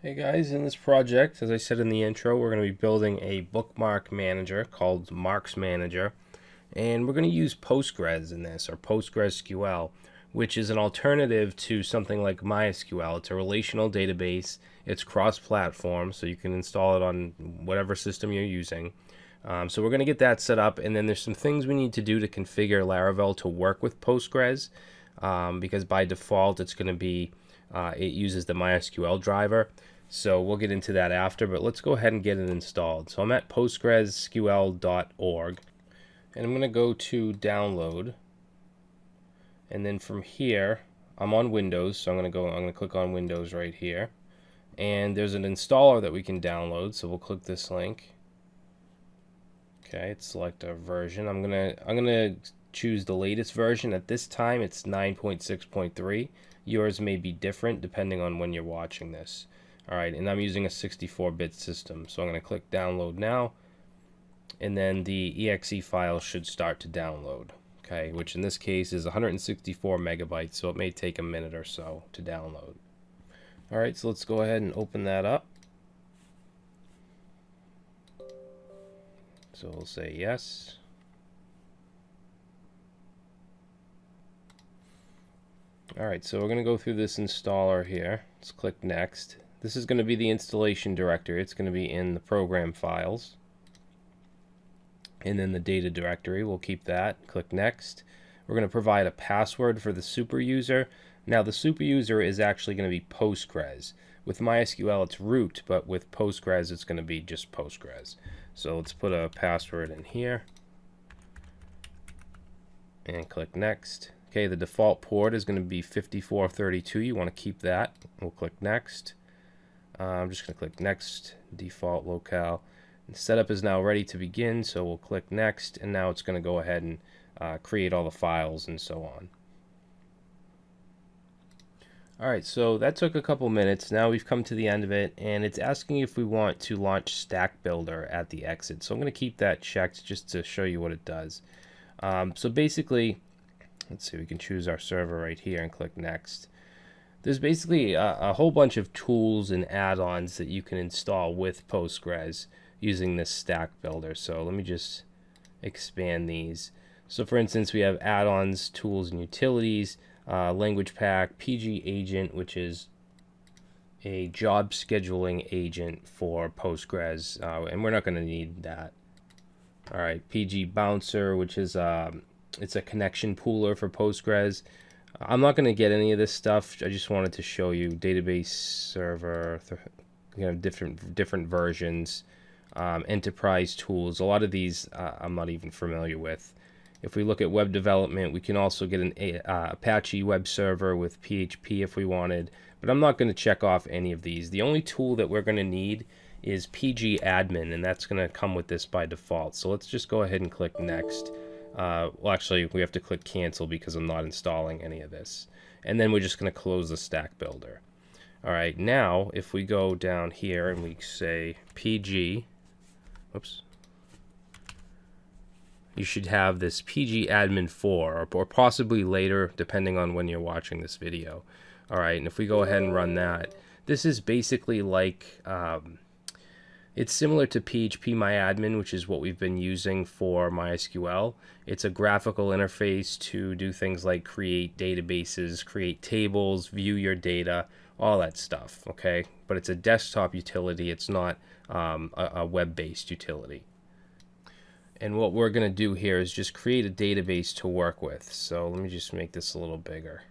Hey guys, in this project, as I said in the intro, we're going to be building a bookmark manager called Marks Manager, and we're going to use Postgres in this, or PostgreSQL, which is an alternative to something like MySQL. It's a relational database. It's cross-platform, so you can install it on whatever system you're using. So we're going to get that set up, and then there's some things we need to do to configure Laravel to work with Postgres, because by default it's going to be it uses the MySQL driver. So we'll get into that after, but let's go ahead and get it installed. So I'm at postgresql.org, and I'm going to go to download, and then from here I'm on Windows, so I'm going to click on Windows right here, and there's an installer that we can download. So we'll click this link. Okay, select a version. I'm gonna choose the latest version. At this time it's 9.6.3. Yours may be different depending on when you're watching this. Alright, and I'm using a 64-bit system, so I'm going to click download now, and then the exe file should start to download, okay, which in this case is 164 megabytes, so it may take a minute or so to download. Alright, so let's go ahead and open that up. So we'll say yes. Alright, so we're going to go through this installer here. Let's click next. This is going to be the installation directory. It's going to be in the program files. And then the data directory, we'll keep that. Click next. We're going to provide a password for the super user. Now the super user is actually going to be Postgres. With MySQL it's root, but with Postgres it's going to be just Postgres. So let's put a password in here. And click next. Okay, the default port is going to be 5432. You want to keep that. We'll click next. I'm just going to click next, default locale. The setup is now ready to begin, so we'll click next, and now it's going to go ahead and create all the files and so on. Alright, so that took a couple minutes. Now we've come to the end of it, and it's asking if we want to launch Stack Builder at the exit. So I'm going to keep that checked just to show you what it does. So basically, let's see, we can choose our server right here and click next. There's basically a whole bunch of tools and add-ons that you can install with Postgres using this stack builder. So let me just expand these. So for instance, we have add-ons, tools, and utilities, language pack, pgAgent, which is a job scheduling agent for Postgres, and we're not going to need that. All right, pgBouncer, which is it's a connection pooler for Postgres. I'm not going to get any of this stuff. I just wanted to show you database server, different versions, enterprise tools. A lot of these I'm not even familiar with. If we look at web development, we can also get an Apache web server with PHP if we wanted, but I'm not going to check off any of these. The only tool that we're going to need is pgAdmin, and that's going to come with this by default. So let's just go ahead and click next. Well, actually, we have to click cancel because I'm not installing any of this. And then we're just going to close the stack builder. All right, now if we go down here and we say pg, whoops, you should have this pgAdmin 4 or possibly later, depending on when you're watching this video. All right, and if we go ahead and run that, this is basically like it's similar to phpMyAdmin, which is what we've been using for MySQL. It's a graphical interface to do things like create databases, create tables, view your data, all that stuff, okay? But it's a desktop utility. It's not a web-based utility. And what we're going to do here is just create a database to work with. So let me just make this a little bigger.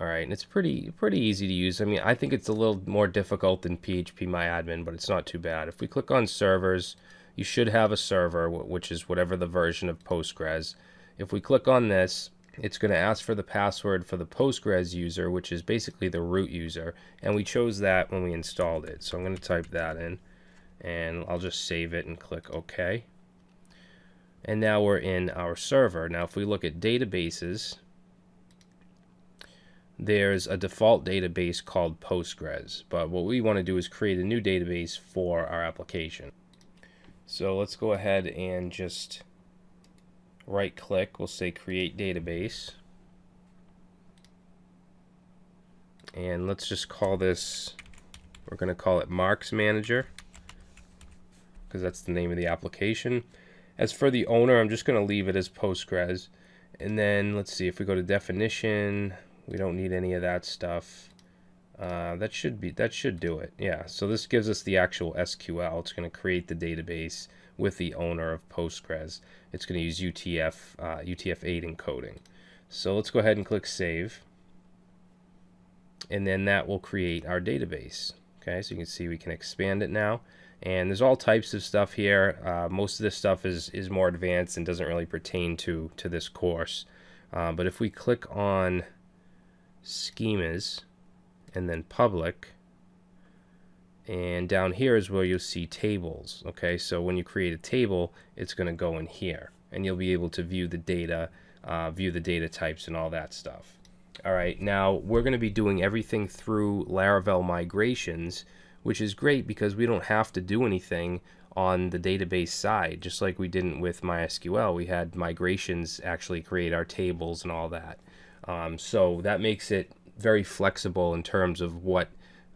Alright, and it's pretty easy to use. I mean, I think it's a little more difficult than phpMyAdmin, but it's not too bad. If we click on servers, you should have a server, which is whatever the version of Postgres. If we click on this, it's going to ask for the password for the Postgres user, which is basically the root user, and we chose that when we installed it. So I'm going to type that in, and I'll just save it and click OK. And now we're in our server. Now if we look at databases, there's a default database called Postgres, but what we want to do is create a new database for our application. So let's go ahead and just right click, we'll say create database, and let's just call this We're going to call it Marks Manager because that's the name of the application. As for the owner, I'm just going to leave it as Postgres. And then let's see, if we go to definition, we don't need any of that stuff. That should do it. Yeah, so this gives us the actual SQL. It's going to create the database with the owner of Postgres. It's going to use UTF-8 encoding. So let's go ahead and click Save. And then that will create our database. Okay, so you can see we can expand it now. And there's all types of stuff here. Most of this stuff is more advanced and doesn't really pertain to this course. But if we click on schemas and then public, and down here is where you'll see tables. Okay, so when you create a table, it's going to go in here, and you'll be able to view the data types and all that stuff. All right, now we're going to be doing everything through Laravel migrations, which is great because we don't have to do anything on the database side. Just like we didn't with MySQL, we had migrations actually create our tables and all that. So that makes it very flexible in terms of what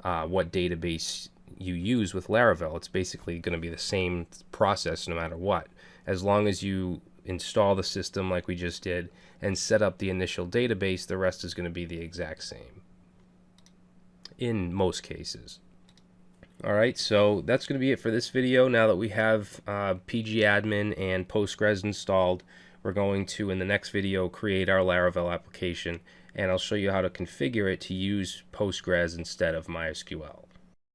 database you use with Laravel. It's basically going to be the same process no matter what, as long as you install the system like we just did and set up the initial database. The rest is going to be the exact same in most cases. Alright, so that's going to be it for this video. Now that we have pgAdmin and Postgres installed, we're going to, in the next video, create our Laravel application, and I'll show you how to configure it to use Postgres instead of MySQL.